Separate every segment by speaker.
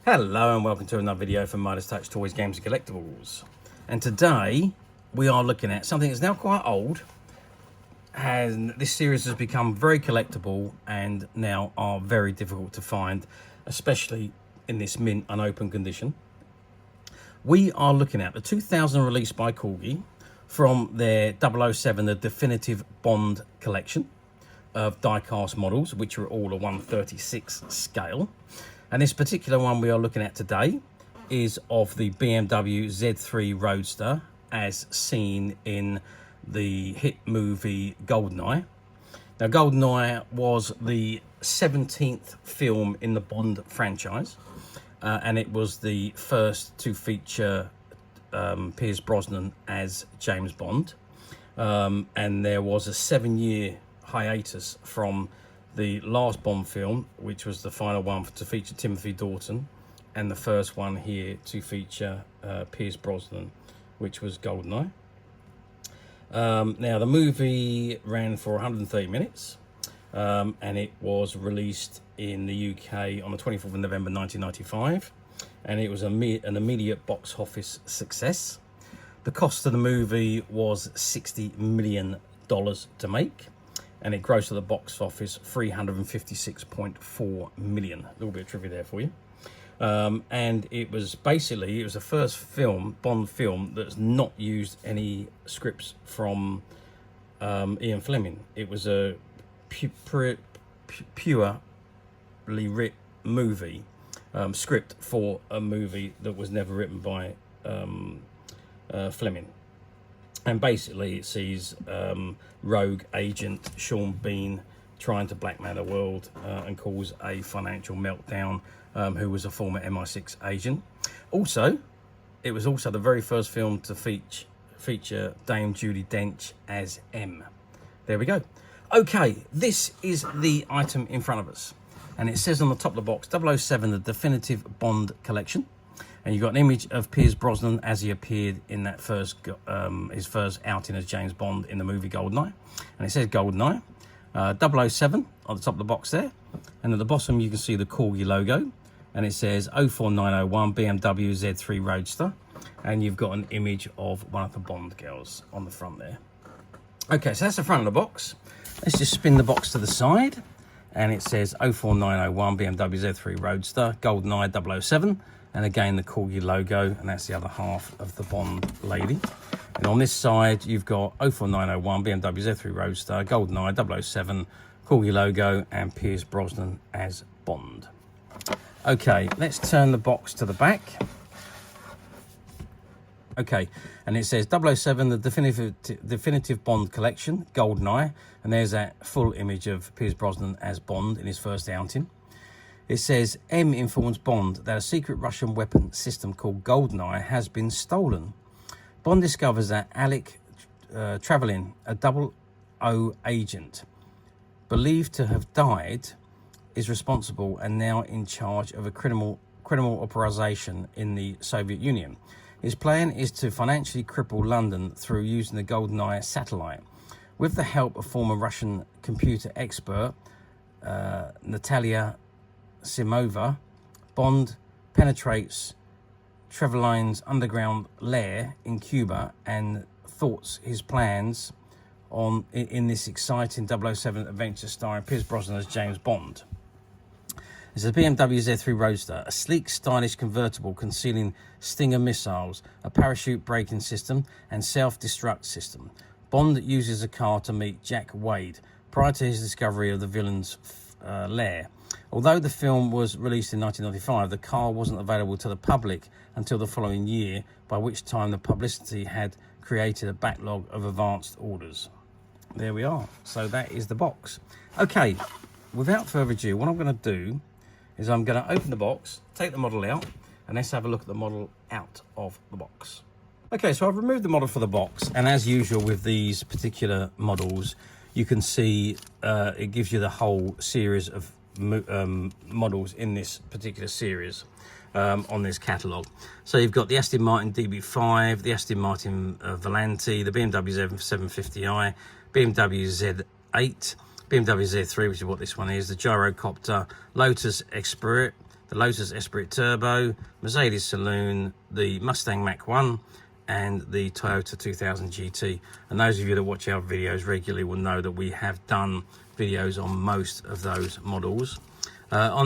Speaker 1: Hello and welcome to another video from Midas Touch Toys, Games and Collectibles. And today we are looking at something that's now quite old, and this series has become very collectible and now are very difficult to find, especially in this mint unopened condition. We are looking at the 2000 release by Corgi from their 007, the Definitive Bond collection of die-cast models, which are all a 1/36 scale. And this particular one we are looking at today is of the BMW Z3 Roadster as seen in the hit movie GoldenEye. Now, GoldenEye was the 17th film in the Bond franchise, and it was the first to feature Pierce Brosnan as James Bond. And there was a 7-year hiatus from the last Bond film, which was the final one to feature Timothy Dalton, and the first one here to feature Pierce Brosnan, which was GoldenEye. Now, the movie ran for 130 minutes, and it was released in the UK on the 24th of November 1995, and it was an immediate box office success. The cost of the movie was $60 million to make, and it grossed at the box office $356.4 million. A little bit of trivia there for you. And it was the first Bond film that's not used any scripts from Ian Fleming. It was a purely written movie, script for a movie that was never written by Fleming. And basically it sees rogue agent Sean Bean trying to blackmail the world and cause a financial meltdown, who was a former MI6 agent. Also, it was also the very first film to feature Dame Judi Dench as M. There we go. Okay, this is the item in front of us. And it says on the top of the box, 007, the Definitive Bond Collection. And you've got an image of Pierce Brosnan as he appeared in that his first outing as James Bond in the movie GoldenEye. And it says GoldenEye, 007 on the top of the box there. And at the bottom you can see the Corgi logo. And it says 04901 BMW Z3 Roadster. And you've got an image of one of the Bond girls on the front there. Okay, so that's the front of the box. Let's just spin the box to the side. And it says 04901 BMW Z3 Roadster, GoldenEye 007. And again, the Corgi logo, and that's the other half of the Bond lady. And on this side, you've got 04901 BMW Z3 Roadster, GoldenEye 007, Corgi logo, and Pierce Brosnan as Bond. Okay, let's turn the box to the back. Okay, and it says 007, the Definitive Bond Collection, GoldenEye, and there's that full image of Pierce Brosnan as Bond in his first outing. It says, M informs Bond that a secret Russian weapon system called GoldenEye has been stolen. Bond discovers that Alec Trevelyan, a 00 agent, believed to have died, is responsible and now in charge of a criminal operation in the Soviet Union. His plan is to financially cripple London through using the GoldenEye satellite. With the help of former Russian computer expert Natalia Simova, Bond penetrates Trevelyan's underground lair in Cuba and thwarts his plans in this exciting 007 adventure starring Pierce Brosnan as James Bond. It's a BMW Z3 Roadster, a sleek, stylish convertible concealing Stinger missiles, a parachute braking system, and self-destruct system. Bond uses the car to meet Jack Wade prior to his discovery of the villain's lair. Although the film was released in 1995, the car wasn't available to the public until the following year, by which time the publicity had created a backlog of advanced orders. There we are. So that is the box. Okay, without further ado, what I'm going to do is I'm going to open the box, take the model out, and let's have a look at the model out of the box. Okay, so I've removed the model for the box, and as usual with these particular models, you can see it gives you the whole series of models in this particular series on this catalogue. So you've got the Aston Martin DB5, the Aston Martin Volante, the BMW Z750i, BMW Z8, BMW Z3, which is what this one is, the Gyrocopter, Lotus Esprit, the Lotus Esprit Turbo, Mercedes Saloon, the Mustang Mach-1, and the Toyota 2000 GT. And those of you that watch our videos regularly will know that we have done videos on most of those models.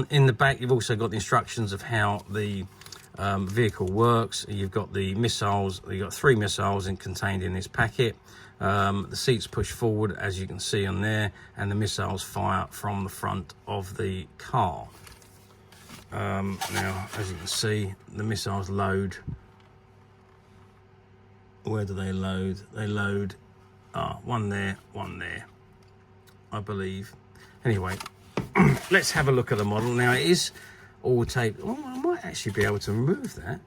Speaker 1: In the back, you've also got the instructions of how the vehicle works. You've got the missiles. You've got 3 missiles contained in this packet. The seats push forward, as you can see on there, and the missiles fire from the front of the car. Now, as you can see, the missiles load. Where do they load? They load, one there, I believe. Anyway, let's have a look at the model. Now, it is all taped. Oh, I might actually be able to remove that.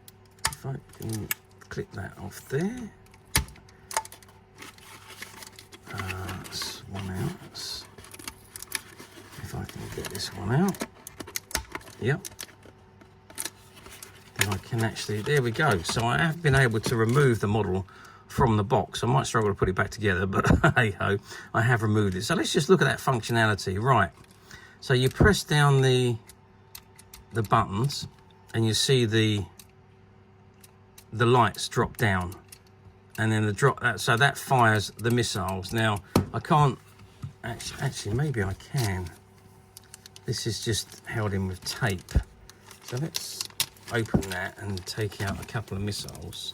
Speaker 1: If I can click that off there. That's one out. If I can get this one out. Yep. Then I can actually, there we go. So I have been able to remove the model from the box. I might struggle to put it back together, but hey ho, I have removed it. So let's just look at that functionality. Right. So you press down the buttons and you see the lights drop down, and then so that fires the missiles. Now I can't actually maybe I can. This is just held in with tape. So let's open that and take out a couple of missiles.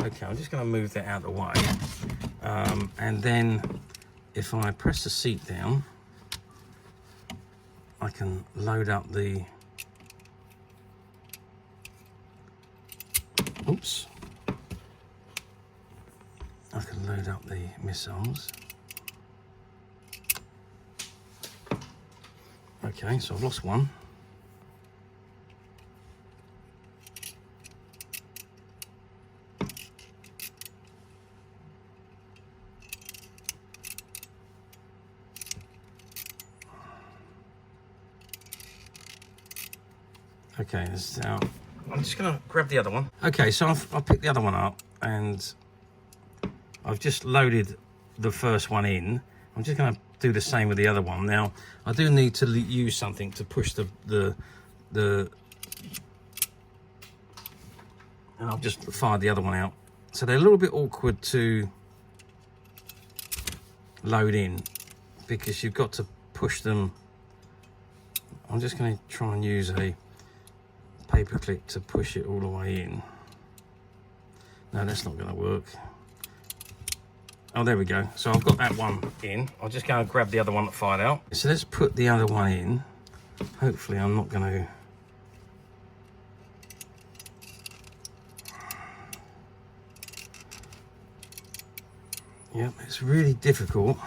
Speaker 1: Okay, I'm just going to move that out of the way. And then if I press the seat down, I can load up the... Oops. I can load up the missiles. Okay, so I've lost one. Okay, this is out. I'm just going to grab the other one. Okay, so I've picked the other one up and I've just loaded the first one in. I'm just going to do the same with the other one. Now, I do need to use something to push the and I've just fired the other one out. So they're a little bit awkward to load in because you've got to push them. I'm just going to try and use a paper clip to push it all the way in. No, that's not going to work. Oh, there we go. So I've got that one in. I'll just go and grab the other one that fired out. So let's put the other one in. Hopefully I'm not going to... Yep, it's really difficult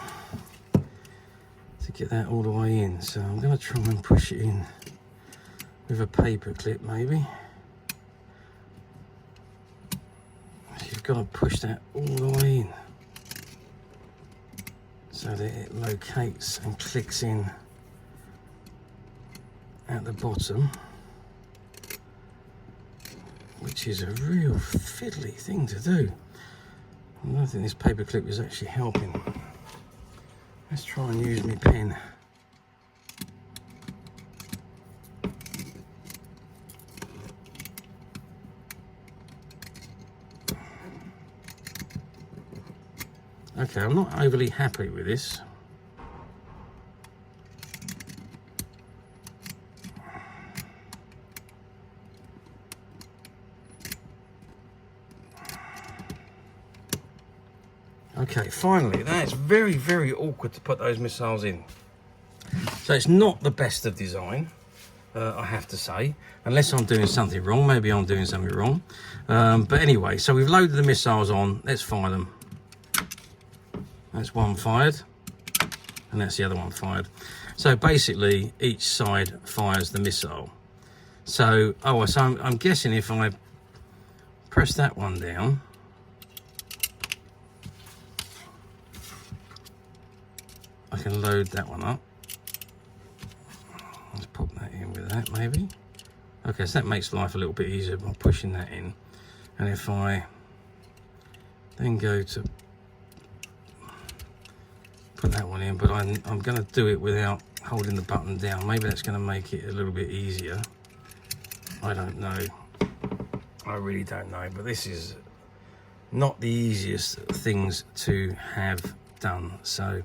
Speaker 1: to get that all the way in. So I'm going to try and push it in with a paper clip maybe. You've got to push that all the way in so that it locates and clicks in at the bottom, which is a real fiddly thing to do. I don't think this paper clip is actually helping. Let's try and use my pen. Okay, I'm not overly happy with this. Okay, finally, that is very, very awkward to put those missiles in. So it's not the best of design, I have to say, unless I'm doing something wrong. Maybe I'm doing something wrong. But anyway, so we've loaded the missiles on. Let's fire them. That's one fired, and that's the other one fired. So basically, each side fires the missile. So, I'm guessing if I press that one down, I can load that one up. Let's pop that in with that, maybe. Okay, so that makes life a little bit easier by pushing that in. And if I then go to put that one in, but I'm going to do it without holding the button down. Maybe that's going to make it a little bit easier. I don't know. I really don't know, but this is not the easiest things to have done. So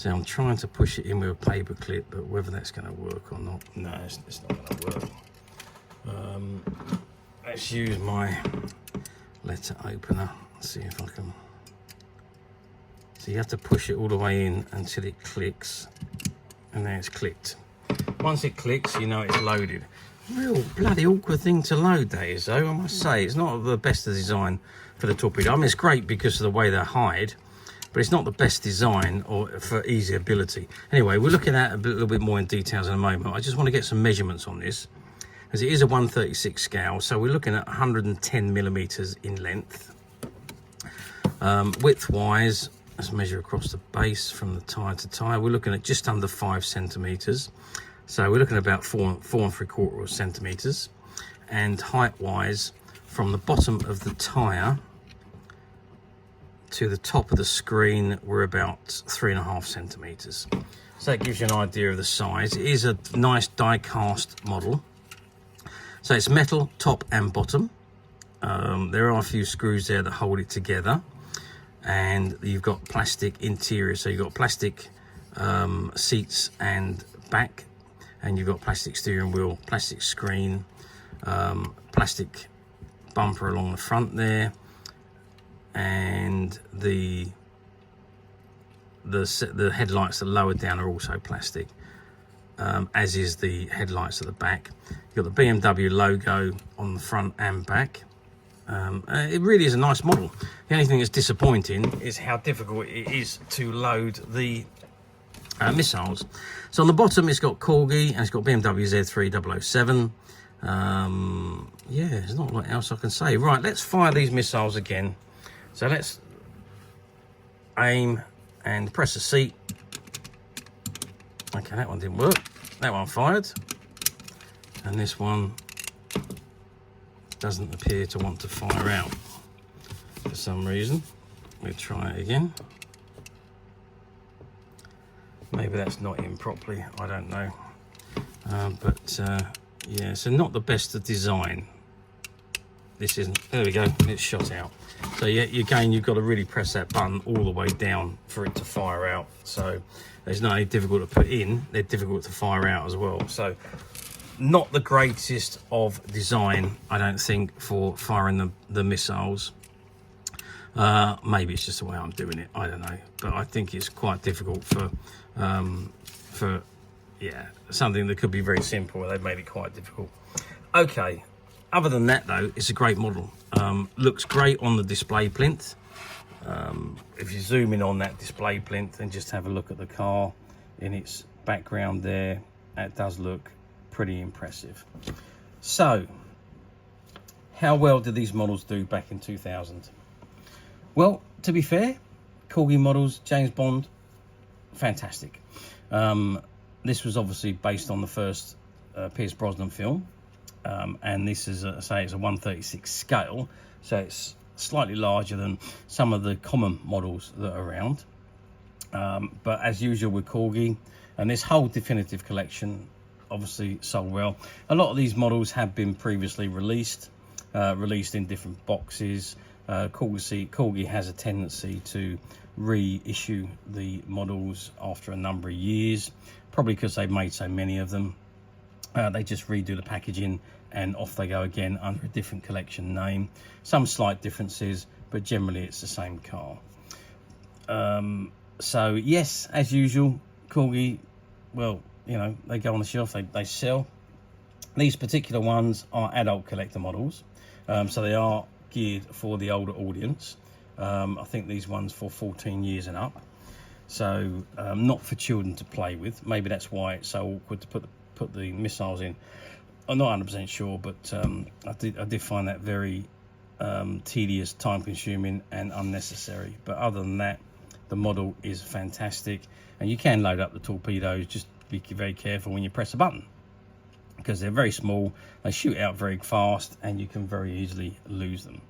Speaker 1: I'm trying to push it in with a paper clip, but whether that's going to work or not, no, it's not going to work. Let's use my letter opener. See if I can. So you have to push it all the way in until it clicks, and then it's clicked. Once it clicks, you know it's loaded. Real bloody awkward thing to load, that is, though, I must say. It's not the best of design for the torpedo. I mean, it's great because of the way they hide, but it's not the best design or for easy ability. Anyway, we're looking at a little bit more in details in a moment. I just want to get some measurements on this, as it is a 1/36 scale, so we're looking at 110 millimeters in length. Width-wise, let's measure across the base from the tire to tire. We're looking at just under 5 centimeters. So we're looking at about 4 3/4 centimeters. And height-wise, from the bottom of the tire to the top of the screen, we're about 3.5 centimeters. So that gives you an idea of the size. It is a nice die-cast model. So it's metal top and bottom. There are a few screws there that hold it together, and you've got plastic interior. So you've got plastic seats and back, and you've got plastic steering wheel, plastic screen, plastic bumper along the front there, and the headlights that lower down are also plastic, as is the headlights at the back. You've got the BMW logo on the front and back. It really is a nice model. The only thing that's disappointing is how difficult it is to load the missiles. So on the bottom it's got Corgi and it's got BMW Z3 007. Yeah, there's not a lot else I can say. Right, let's fire these missiles again. So let's aim and press the seat. Okay, that one didn't work. That one fired, and this one doesn't appear to want to fire out for some reason. We'll try it again. Maybe that's not in properly, I don't know. Yeah, so not the best of design. This isn't, there we go, it's shot out. So yeah, again, you've got to really press that button all the way down for it to fire out. So it's not only difficult to put in, they're difficult to fire out as well. So not the greatest of design, I don't think, for firing the missiles. Maybe it's just the way I'm doing it, I don't know. But I think it's quite difficult for yeah, something that could be very simple. They've made it quite difficult. Okay, other than that though, it's a great model. Looks great on the display plinth. If you zoom in on that display plinth and just have a look at the car in its background there, that does look pretty impressive. So, how well did these models do back in 2000? Well, to be fair, Corgi models, James Bond, fantastic. This was obviously based on the first Pierce Brosnan film, and this is, say, it's a 1/36 scale, so it's slightly larger than some of the common models that are around. But as usual with Corgi, and this whole definitive collection obviously sold well. A lot of these models have been previously released in different boxes. Corgi has a tendency to reissue the models after a number of years, probably because they've made so many of them. They just redo the packaging and off they go again under a different collection name. Some slight differences, but generally it's the same car. So yes, as usual, Corgi, well, you know, they go on the shelf, they sell. These particular ones are adult collector models, so they are geared for the older audience. I think these ones for 14 years and up, so not for children to play with. Maybe that's why it's so awkward to put the missiles in. I'm not 100% sure, but I did find that very tedious, time consuming and unnecessary. But other than that, the model is fantastic, and you can load up the torpedoes. Just be very careful when you press a button, because they're very small, they shoot out very fast, and you can very easily lose them.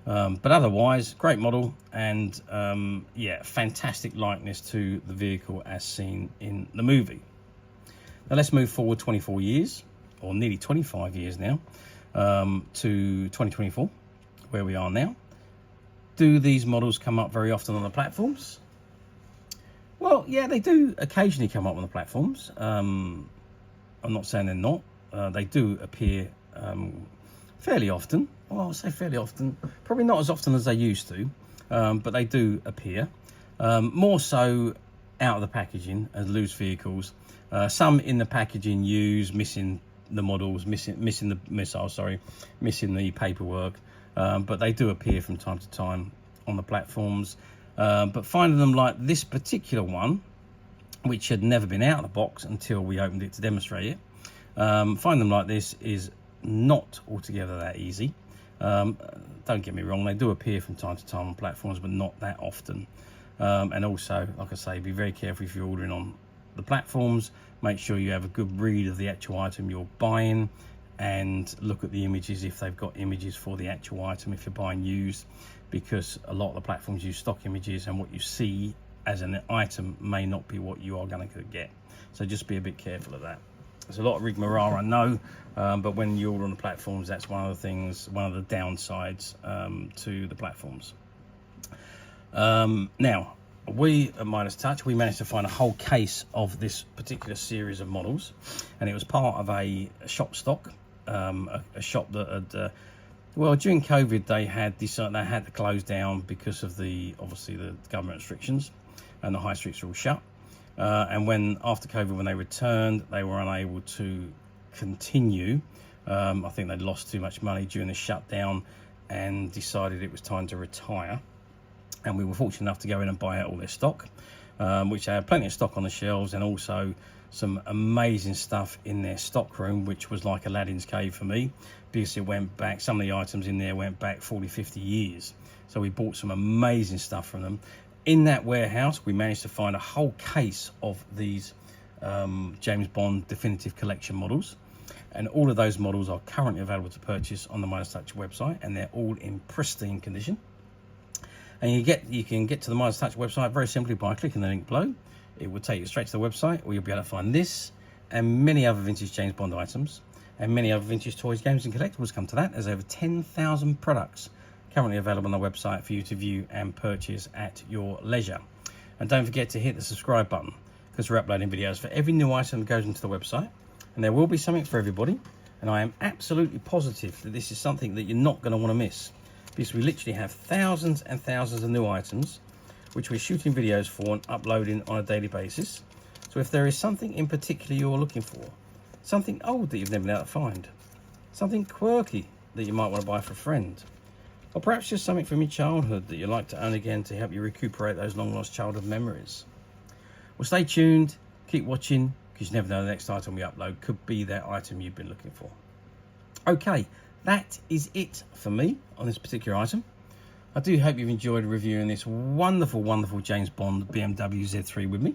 Speaker 1: But otherwise, great model, and yeah, fantastic likeness to the vehicle as seen in the movie. Now let's move forward 24 years, or nearly 25 years now, to 2024, where we are now. Do these models come up very often on the platforms? Well, yeah, they do occasionally come up on the platforms. I'm not saying they're not. They do appear fairly often. Well, I'll say fairly often. Probably not as often as they used to, but they do appear. More so out of the packaging as loose vehicles. Some in the packaging used, missing the models, missing the missiles, sorry, missing the paperwork. But they do appear from time to time on the platforms. But finding them like this particular one, which had never been out of the box until we opened it to demonstrate it, finding them like this is not altogether that easy. Don't get me wrong, they do appear from time to time on platforms, but not that often. And also, like I say, be very careful if you're ordering on the platforms. Make sure you have a good read of the actual item you're buying, and look at the images if they've got images for the actual item if you're buying used, because a lot of the platforms use stock images, and what you see as an item may not be what you are going to get. So just be a bit careful of that. There's a lot of rigmarole, I know, but when you order on the platforms, that's one of the things, one of the downsides to the platforms. Now, we at Midas Touch, we managed to find a whole case of this particular series of models, and it was part of a shop stock, a shop that had, well, during COVID they had decided they had to close down because of obviously the government restrictions, and the high streets were all shut. And when after COVID, when they returned, they were unable to continue. I think they'd lost too much money during the shutdown and decided it was time to retire. And we were fortunate enough to go in and buy out all their stock, which they had plenty of stock on the shelves, and also some amazing stuff in their stock room, which was like Aladdin's cave for me, because it went back, some of the items in there went back 40-50 years. So we bought some amazing stuff from them. In that warehouse, we managed to find a whole case of these James Bond Definitive Collection models, and all of those models are currently available to purchase on the Midas Touch website, and they're all in pristine condition. And you can get to the Midas Touch website very simply by clicking the link below. It will take you straight to the website, where you'll be able to find this and many other vintage James Bond items, and many other vintage toys, games and collectibles. Come to that. There's over 10,000 products currently available on the website for you to view and purchase at your leisure. And don't forget to hit the subscribe button, because we're uploading videos for every new item that goes into the website, and there will be something for everybody. And I am absolutely positive that this is something that you're not going to want to miss, because we literally have thousands and thousands of new items which we're shooting videos for and uploading on a daily basis. So if there is something in particular you're looking for, something old that you've never been able to find, something quirky that you might want to buy for a friend, or perhaps just something from your childhood that you'd like to own again to help you recuperate those long lost childhood memories, well, stay tuned, keep watching, because you never know, the next item we upload could be that item you've been looking for. Okay, that is it for me on this particular item. I do hope you've enjoyed reviewing this wonderful, wonderful James Bond BMW Z3 with me.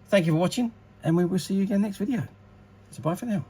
Speaker 1: Thank you for watching, and we will see you again next video. So bye for now.